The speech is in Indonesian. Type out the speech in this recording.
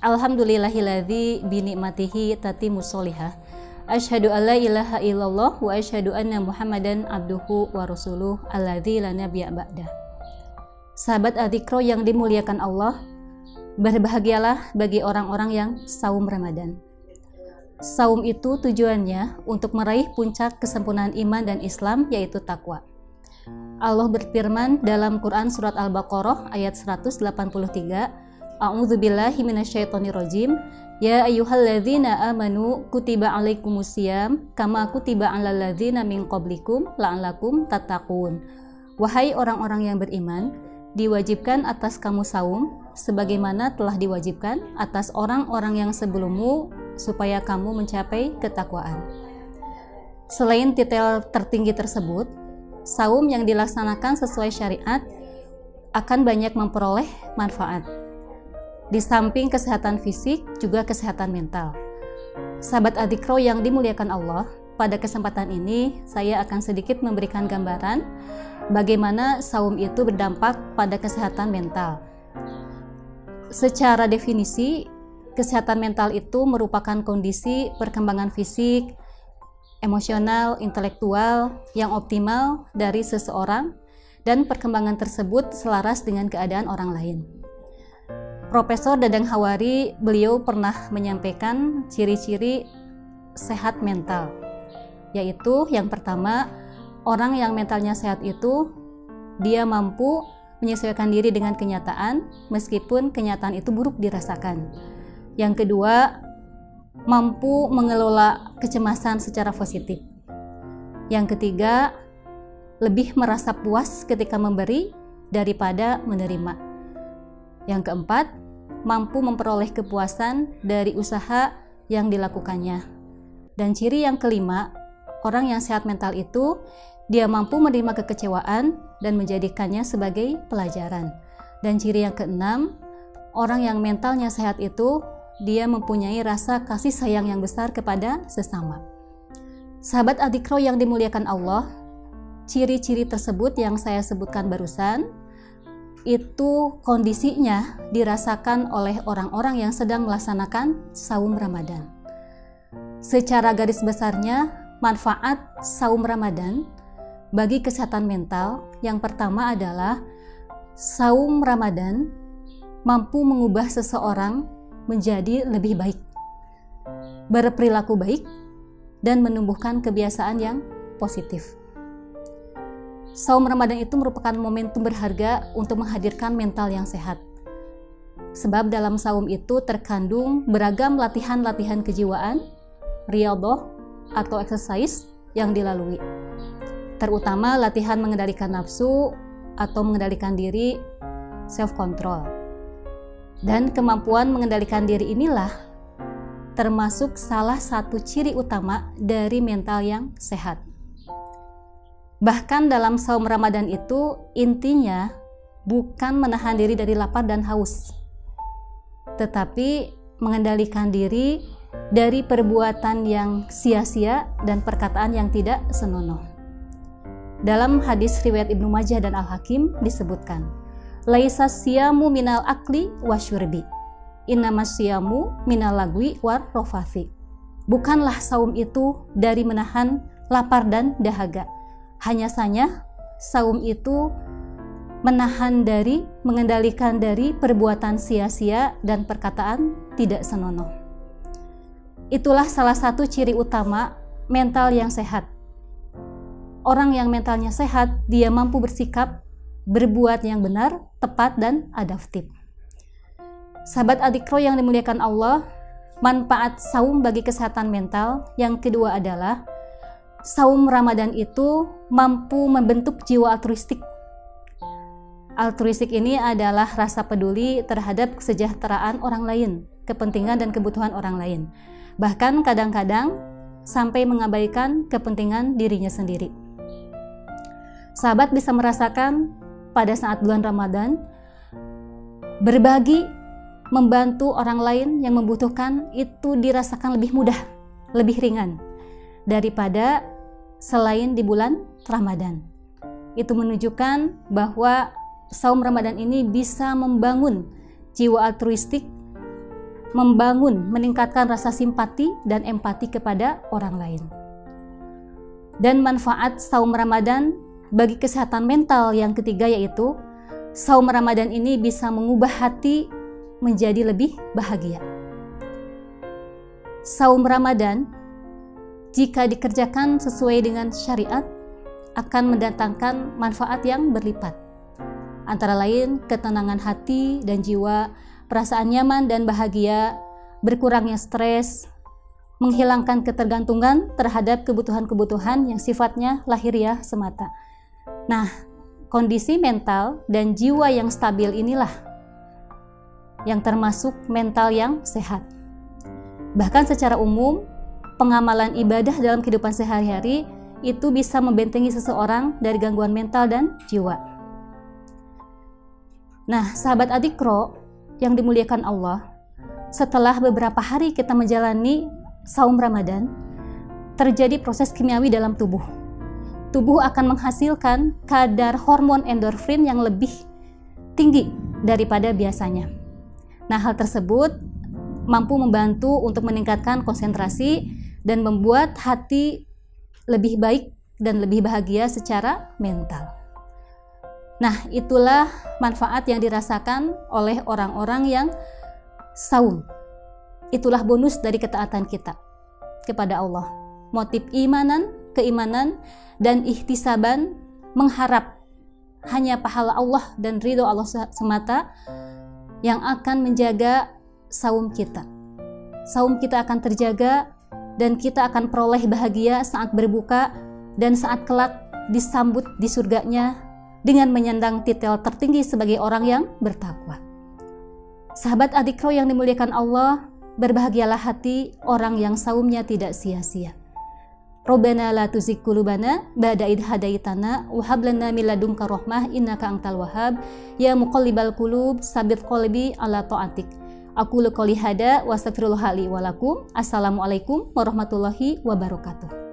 Alhamdulillahilladzi binikmatihi tatimmus sholihah. Asyhadu alla ilaha illallah wa asyhadu anna Muhammadan abduhu wa rasuluh alladzi la nabiyya ba'dah. Sahabat Adzikro yang dimuliakan Allah, berbahagialah bagi orang-orang yang saum Ramadan. Saum itu tujuannya untuk meraih puncak kesempurnaan iman dan Islam, yaitu takwa. Allah berfirman dalam Quran surat Al-Baqarah ayat 183, A'udzubillahi minasyaitonirrajim. Ya ayyuhalladzina amanu kutiba alaikumusiyam kama kutiba alal ladzina min qablikum la'allakum tattaqun. Wahai orang-orang yang beriman, diwajibkan atas kamu saum sebagaimana telah diwajibkan atas orang-orang yang sebelummu supaya kamu mencapai ketakwaan. Selain titel tertinggi tersebut, saum yang dilaksanakan sesuai syariat akan banyak memperoleh manfaat. Di samping kesehatan fisik, juga kesehatan mental. Sahabat Adzikro yang dimuliakan Allah, pada kesempatan ini saya akan sedikit memberikan gambaran bagaimana saum itu berdampak pada kesehatan mental. Secara definisi, kesehatan mental itu merupakan kondisi perkembangan fisik, emosional, intelektual yang optimal dari seseorang dan perkembangan tersebut selaras dengan keadaan orang lain. Profesor Dadang Hawari, beliau pernah menyampaikan ciri-ciri sehat mental, yaitu yang pertama, orang yang mentalnya sehat itu dia mampu menyesuaikan diri dengan kenyataan meskipun kenyataan itu buruk dirasakan. Yang kedua, mampu mengelola kecemasan secara positif. Yang ketiga, lebih merasa puas ketika memberi daripada menerima. Yang keempat, mampu memperoleh kepuasan dari usaha yang dilakukannya. Dan ciri yang kelima, orang yang sehat mental itu dia mampu menerima kekecewaan dan menjadikannya sebagai pelajaran. Dan ciri yang keenam, orang yang mentalnya sehat itu dia mempunyai rasa kasih sayang yang besar kepada sesama. Sahabat Adzikro yang dimuliakan Allah, ciri-ciri tersebut yang saya sebutkan barusan itu kondisinya dirasakan oleh orang-orang yang sedang melaksanakan saum Ramadan. Secara garis besarnya, manfaat saum Ramadan bagi kesehatan mental yang pertama adalah saum Ramadan mampu mengubah seseorang menjadi lebih baik, berperilaku baik, dan menumbuhkan kebiasaan yang positif. Saum Ramadan itu merupakan momentum berharga untuk menghadirkan mental yang sehat. Sebab dalam saum itu terkandung beragam latihan-latihan kejiwaan, riyadhah atau exercise yang dilalui. Terutama latihan mengendalikan nafsu atau mengendalikan diri, self-control. Dan kemampuan mengendalikan diri inilah termasuk salah satu ciri utama dari mental yang sehat. Bahkan dalam saum Ramadan itu intinya bukan menahan diri dari lapar dan haus, tetapi mengendalikan diri dari perbuatan yang sia-sia dan perkataan yang tidak senonoh. Dalam hadis riwayat Ibnu Majah dan Al-Hakim disebutkan, laisa siyamu minal akli wasyurbi, innamas siyamu minal lagwi war rofathi. Bukanlah saum itu dari menahan lapar dan dahaga. Hanya saja saum itu menahan dari, mengendalikan dari perbuatan sia-sia dan perkataan tidak senonoh. Itulah salah satu ciri utama mental yang sehat. Orang yang mentalnya sehat, dia mampu bersikap, berbuat yang benar, tepat, dan adaptif. Sahabat Adzikro yang dimuliakan Allah, manfaat saum bagi kesehatan mental yang kedua adalah saum Ramadan itu mampu membentuk jiwa altruistik. Altruistik ini adalah rasa peduli terhadap kesejahteraan orang lain, kepentingan dan kebutuhan orang lain. Bahkan kadang-kadang sampai mengabaikan kepentingan dirinya sendiri. Sahabat bisa merasakan pada saat bulan Ramadan, berbagi, membantu orang lain yang membutuhkan itu dirasakan lebih mudah, lebih ringan daripada selain di bulan Ramadan. Itu menunjukkan bahwa saum Ramadan ini bisa membangun jiwa altruistik membangun, meningkatkan rasa simpati dan empati kepada orang lain. Dan manfaat saum Ramadan bagi kesehatan mental yang ketiga yaitu saum Ramadan ini bisa mengubah hati menjadi lebih bahagia. Saum Ramadan jika dikerjakan sesuai dengan syariat akan mendatangkan manfaat yang berlipat. Antara lain ketenangan hati dan jiwa, perasaan nyaman dan bahagia, berkurangnya stres, menghilangkan ketergantungan terhadap kebutuhan-kebutuhan yang sifatnya lahiriah semata. Nah, kondisi mental dan jiwa yang stabil inilah yang termasuk mental yang sehat. Bahkan secara umum, pengamalan ibadah dalam kehidupan sehari-hari itu bisa membentengi seseorang dari gangguan mental dan jiwa. Nah, sahabat Adikro yang dimuliakan Allah, setelah beberapa hari kita menjalani saum Ramadan, terjadi proses kimiawi dalam tubuh. Tubuh akan menghasilkan kadar hormon endorfin yang lebih tinggi daripada biasanya. Nah, hal tersebut mampu membantu untuk meningkatkan konsentrasi dan membuat hati lebih baik dan lebih bahagia secara mental. Nah, itulah manfaat yang dirasakan oleh orang-orang yang saum. Itulah bonus dari ketaatan kita kepada Allah. Motif keimanan, dan ihtisaban, mengharap hanya pahala Allah dan ridho Allah semata yang akan menjaga saum kita. Saum kita akan terjaga dan kita akan peroleh bahagia saat berbuka dan saat kelak disambut di surganya dengan menyandang titel tertinggi sebagai orang yang bertakwa. Sahabat Adikro yang dimuliakan Allah, berbahagialah hati orang yang saumnya tidak sia-sia. Rabbana la tuzigh qulubana ba'da idh hadaitana wa hab lana min ladunka rahmah innaka antal wahhab ya muqallibal qulub tsabbit qalbi ala ta'atik. Aqulu qouli hada wa astaghfirullah li wa lakum. Assalamualaikum warahmatullahi wabarakatuh.